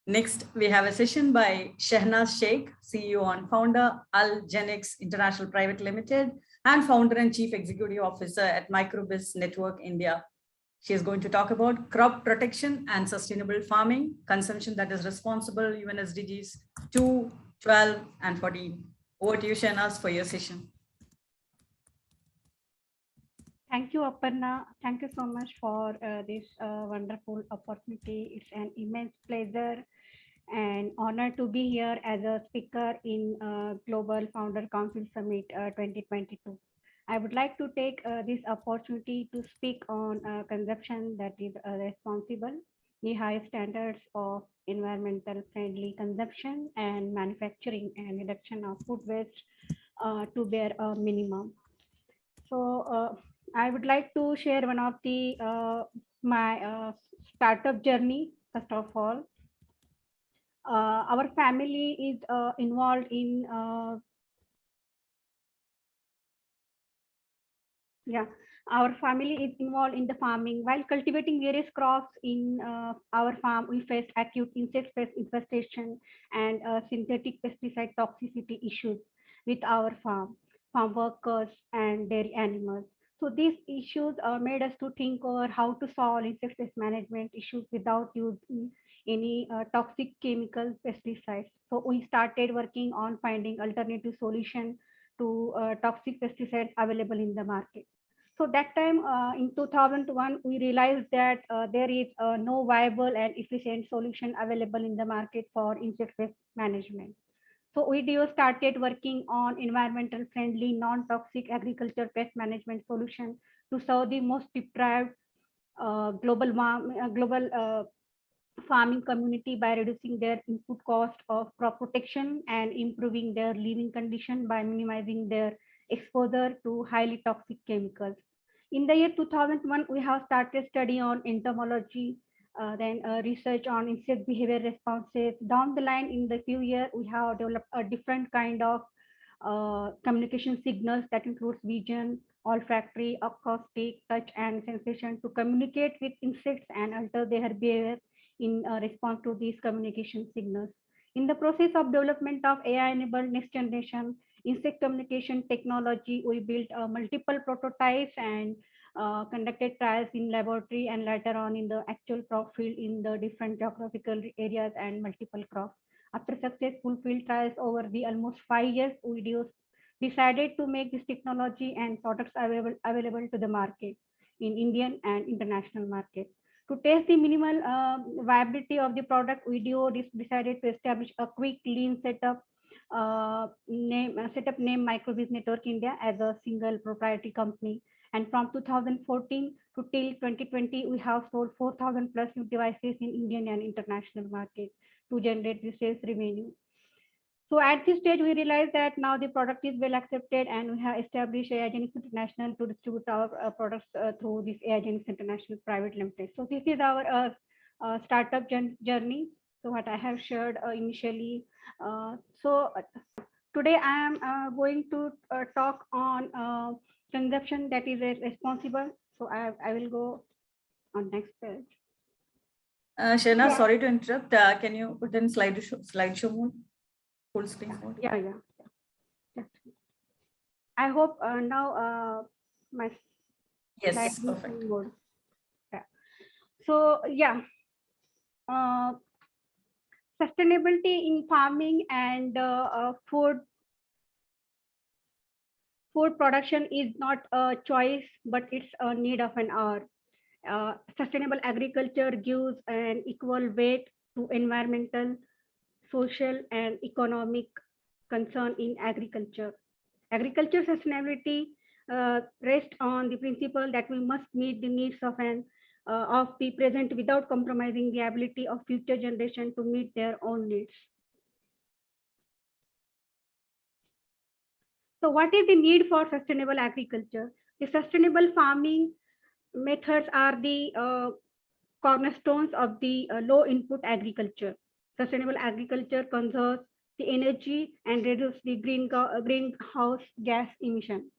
Next, we have a session by SHAIKH, CEO and founder, Algenix International Private Limited, and founder and chief executive officer at Microbiz Network India. She is going to talk about crop protection and sustainable farming, consumption that is responsible, UN SDGs 2, 12, and 14. Over to you, Shehnaz, for your session. Thank you, Aparna. Thank you so much for this wonderful opportunity. It's an immense pleasure and honor to be here as a speaker in Global Founder Council Summit 2022. I would like to take this opportunity to speak on consumption that is responsible, the high standards of environmental friendly consumption and manufacturing and reduction of food waste to bear a minimum. So I would like to share one of the my startup journey. First of all, our family is involved in our family is involved in the farming. While cultivating various crops in our farm, we faced acute insect pest infestation and synthetic pesticide toxicity issues with our farm workers and dairy animals. So these issues made us to think over how to solve insect pest management issues without using any toxic chemical pesticides. So we started working on finding alternative solution to toxic pesticides available in the market. So that time in 2001, we realized that there is no viable and efficient solution available in the market for insect pest management. So WDO started working on environmental friendly, non-toxic agriculture pest management solution to serve the most deprived global farming community by reducing their input cost of crop protection and improving their living condition by minimizing their exposure to highly toxic chemicals. In the year 2001, we have started study on entomology, then research on insect behavior responses. Down the line, in the few years, we have developed a different kind of communication signals that includes vision, olfactory, acoustic, touch, and sensation to communicate with insects and alter their behavior in response to these communication signals. In the process of development of AI-enabled next generation insect communication technology, we built multiple prototypes and conducted trials in laboratory and later on in the actual crop field in the different geographical areas and multiple crops. After successful field trials over the almost 5 years, we decided to make this technology and products available to the market in Indian and international market. To test the minimal viability of the product, video decided to establish a quick lean setup named Microbiz Network India as a single proprietary company. And from 2014 to till 2020, we have sold 4,000 plus new devices in Indian and international market to generate the sales revenue. So at this stage, we realized that now the product is well accepted and we have established Agenix International to distribute our products through this Agenix International Private Limited. So this is our startup journey. So what I have shared initially. Today I am going to talk on consumption that is responsible. So I will go on next page. Shehnaz, sorry to interrupt. Can you put in slideshow mode? Full screen mode? Yeah. I hope now my yes, perfect. Mode. Yeah. So yeah, sustainability in farming and food production is not a choice, but it's a need of an hour. Sustainable agriculture gives an equal weight to environmental, social, and economic concern in agriculture. Agriculture sustainability rests on the principle that we must meet the needs of the present without compromising the ability of future generation to meet their own needs. So what is the need for sustainable agriculture? The sustainable farming methods are the cornerstones of the low input agriculture. Sustainable agriculture conserves the energy and reduces the greenhouse gas emission.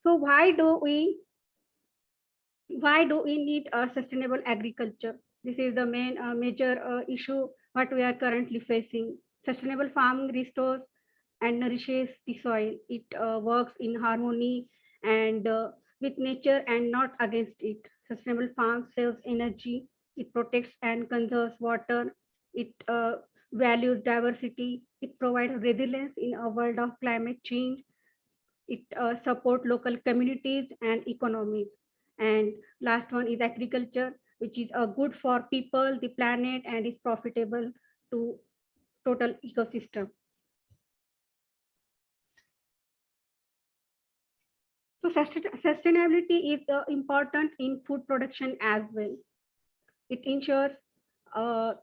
So why do we need a sustainable agriculture? This is the main major issue what we are currently facing. Sustainable farming restores and nourishes the soil. It works in harmony and with nature and not against it. Sustainable farm saves energy. It protects and conserves water. It values diversity. It provides resilience in a world of climate change. It support local communities and economies. And last one is agriculture, which is good for people, the planet, and is profitable to total ecosystem. So sustainability is important in food production as well. It ensures uh,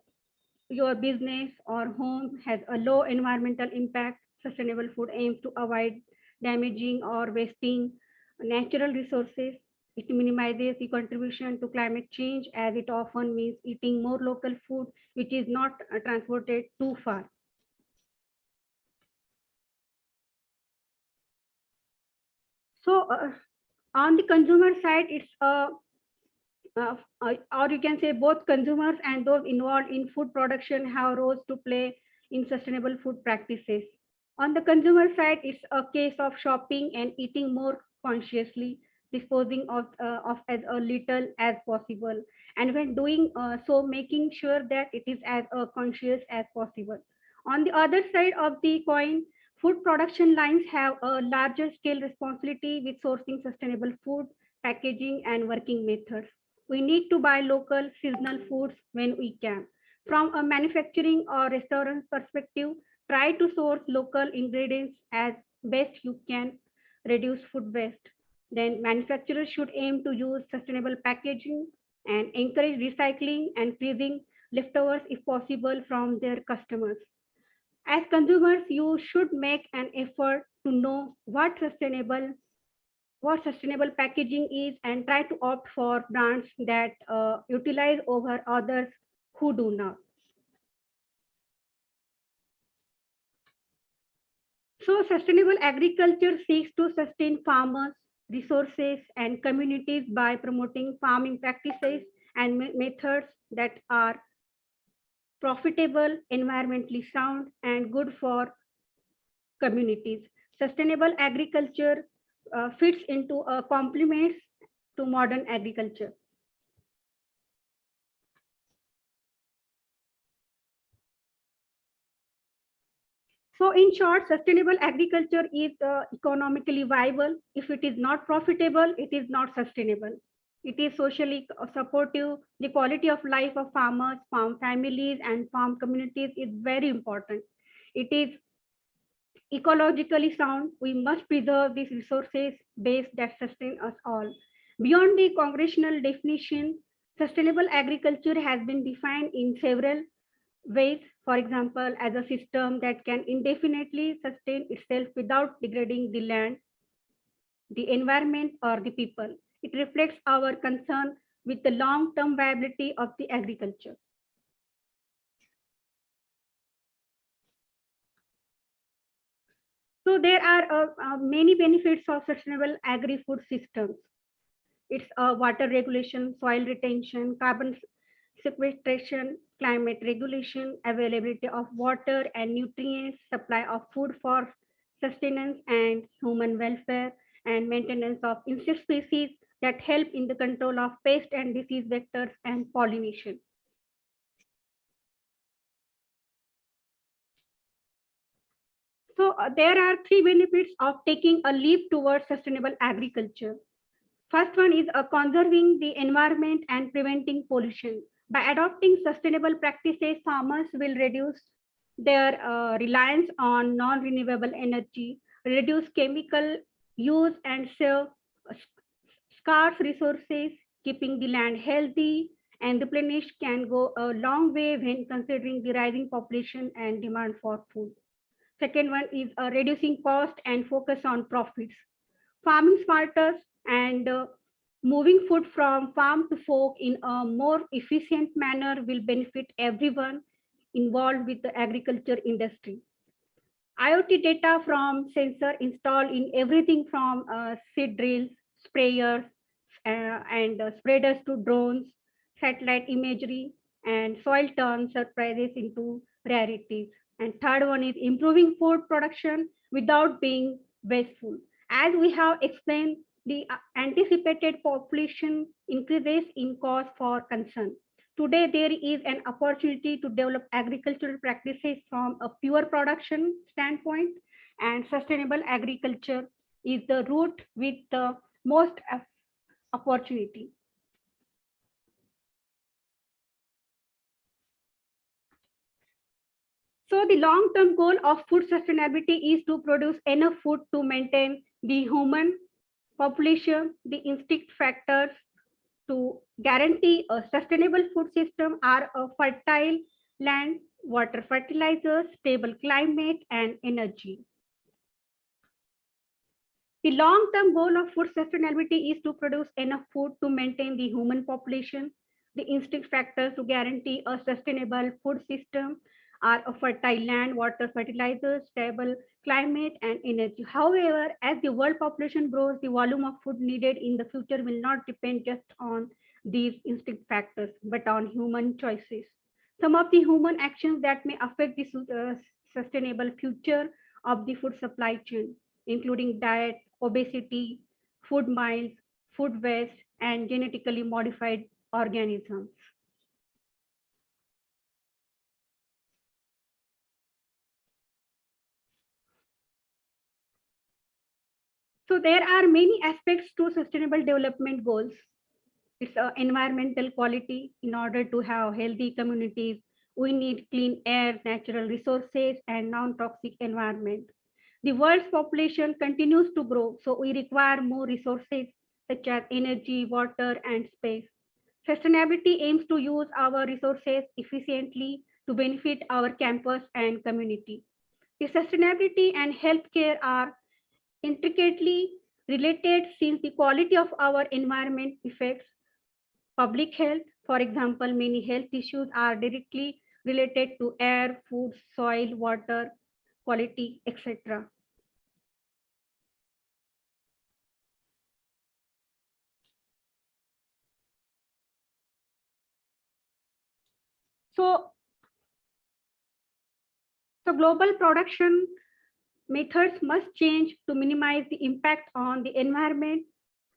your business or home has a low environmental impact. Sustainable food aims to avoid damaging or wasting natural resources. It minimizes the contribution to climate change as it often means eating more local food, which is not transported too far. So on the consumer side, it's or you can say both consumers and those involved in food production have roles to play in sustainable food practices. On the consumer side, it's a case of shopping and eating more consciously, disposing of as a little as possible, and when doing so, making sure that it is as conscious as possible. On the other side of the coin, food production lines have a larger scale responsibility with sourcing sustainable food, packaging, and working methods. We need to buy local seasonal foods when we can. From a manufacturing or restaurant perspective, try to source local ingredients as best you can, reduce food waste. Then manufacturers should aim to use sustainable packaging and encourage recycling and freezing leftovers if possible from their customers. As consumers, you should make an effort to know what sustainable packaging is and try to opt for brands that utilize over others who do not. So sustainable agriculture seeks to sustain farmers, resources, and communities by promoting farming practices and methods that are profitable, environmentally sound, and good for communities. Sustainable agriculture fits into a complement to modern agriculture. So in short, sustainable agriculture is economically viable. If it is not profitable, it is not sustainable. It is socially supportive. The quality of life of farmers, farm families, and farm communities is very important. It is ecologically sound. We must preserve these resources base that sustain us all. Beyond the congressional definition, sustainable agriculture has been defined in several ways, for example, as a system that can indefinitely sustain itself without degrading the land, the environment, or the people. It reflects our concern with the long-term viability of the agriculture. So there are many benefits of sustainable agri-food systems. It's water regulation, soil retention, carbon sequestration, climate regulation, availability of water and nutrients, supply of food for sustenance and human welfare, and maintenance of insect species that help in the control of pest and disease vectors and pollination. So there are three benefits of taking a leap towards sustainable agriculture. First one is conserving the environment and preventing pollution. By adopting sustainable practices, farmers will reduce their reliance on non-renewable energy, reduce chemical use, and save scarce resources, keeping the land healthy and replenished can go a long way when considering the rising population and demand for food. Second one is reducing cost and focus on profits. Farming smarter and moving food from farm to fork in a more efficient manner will benefit everyone involved with the agriculture industry. IoT data from sensor installed in everything from seed drills, sprayers, and spreaders to drones satellite imagery, and soil turns surprises into rarities. And third one is improving food production without being wasteful. As we have explained, the anticipated population increases in cause for concern. Today, there is an opportunity to develop agricultural practices from a pure production standpoint, and sustainable agriculture is the route with the most opportunity. So the long-term goal of food sustainability is to produce enough food to maintain the human population. The instinct factors to guarantee a sustainable food system are a fertile land, water, fertilizers, stable climate, and energy. The long-term goal of food sustainability is to produce enough food to maintain the human population. The instinct factors to guarantee a sustainable food system are a fertile land, water, fertilizers, stable climate, and energy. However, as the world population grows, the volume of food needed in the future will not depend just on these instinct factors, but on human choices. Some of the human actions that may affect the sustainable future of the food supply chain, including diet, obesity, food miles, food waste, and genetically modified organisms. So there are many aspects to sustainable development goals. It's environmental quality. In order to have healthy communities, we need clean air, natural resources, and non-toxic environment. The world's population continues to grow, so we require more resources such as energy, water, and space. Sustainability aims to use our resources efficiently to benefit our campus and community. The sustainability and healthcare are intricately related since the quality of our environment affects public health. For example, many health issues are directly related to air, food, soil, water quality, etc. So, so global production methods must change to minimize the impact on the environment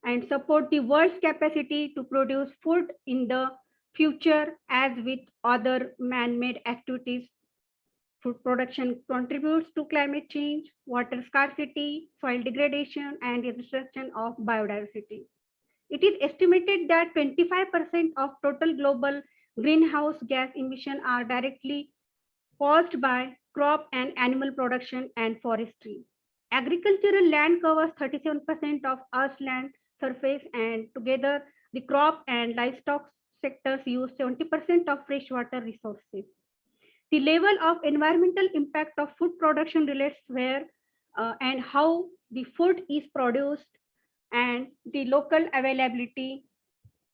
and support the world's capacity to produce food in the future. As with other man-made activities, food production contributes to climate change, water scarcity, soil degradation, and the destruction of biodiversity. It is estimated that 25% of total global greenhouse gas emissions are directly caused by crop and animal production and forestry. Agricultural land covers 37% of Earth's land surface, and together the crop and livestock sectors use 70% of freshwater resources. The level of environmental impact of food production relates where and how the food is produced and the local availability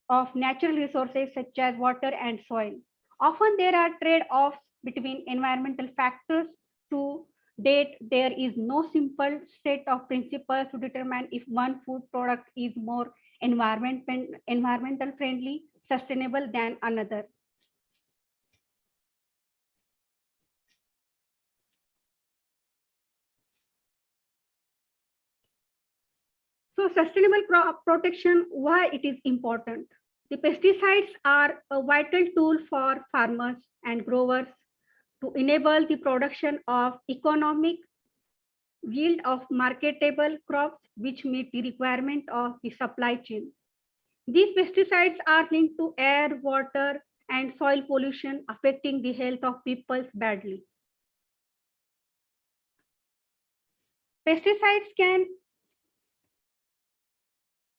of natural resources such as water and soil. Often there are trade-offs between environmental factors. To date, there is no simple set of principles to determine if one food product is more environmental friendly, sustainable than another. So sustainable protection, why it is important? The pesticides are a vital tool for farmers and growers to enable the production of economic yield of marketable crops which meet the requirement of the supply chain. These pesticides are linked to air, water, and soil pollution, affecting the health of people badly. Pesticides can,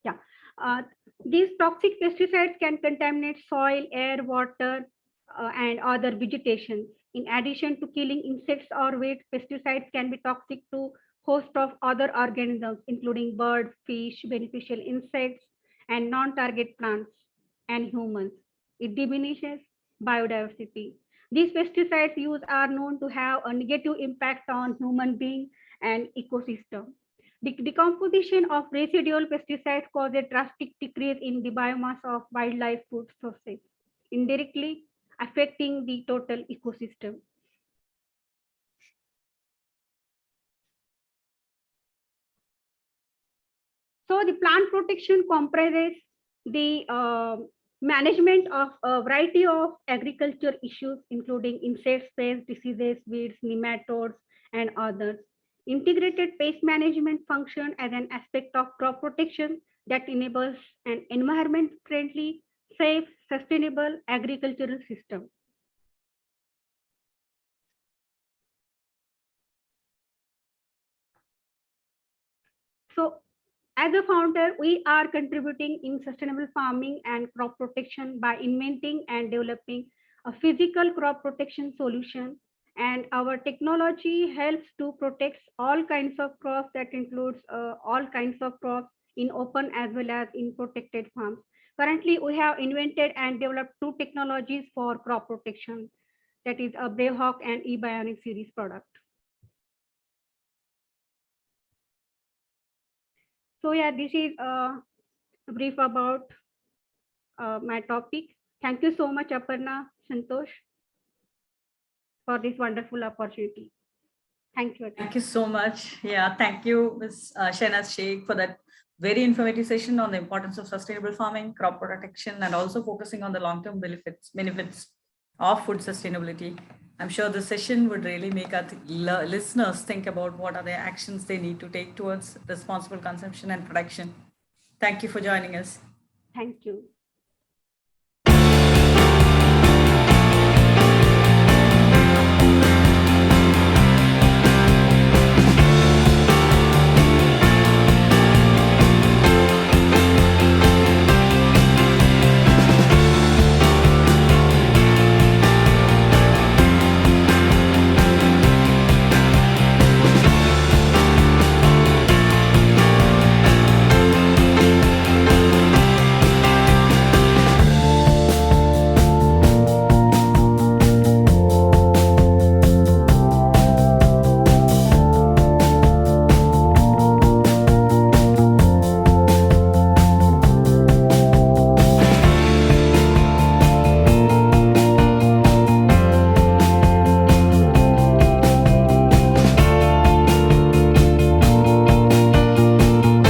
yeah, uh, these toxic pesticides can contaminate soil, air, water, and other vegetation. In addition to killing insects or weeds, pesticides can be toxic to host of other organisms, including birds, fish, beneficial insects, and non-target plants and humans. It diminishes biodiversity. These pesticides used are known to have a negative impact on human being and ecosystem. The decomposition of residual pesticides causes a drastic decrease in the biomass of wildlife food sources. indirectly affecting the total ecosystem. So the plant protection comprises the management of a variety of agriculture issues, including insect pests, diseases, weeds, nematodes, and others. Integrated pest management function as an aspect of crop protection that enables an environment-friendly, safe, sustainable agricultural system. So as a founder, we are contributing in sustainable farming and crop protection by inventing and developing a physical crop protection solution. And our technology helps to protect all kinds of crops, that includes all kinds of crops in open as well as in protected farms. Currently, we have invented and developed two technologies for crop protection, that is a Bravehawk and eBionic series product. So yeah, this is a brief about my topic. Thank you so much, Aparna, Santosh, for this wonderful opportunity. Thank you. Thank you so much. Yeah, thank you, Ms. Shahnaz Sheikh, for that very informative session on the importance of sustainable farming, crop protection, and also focusing on the long-term benefits of food sustainability. I'm sure the session would really make our listeners think about what are the actions they need to take towards responsible consumption and production. Thank you for joining us. Thank you.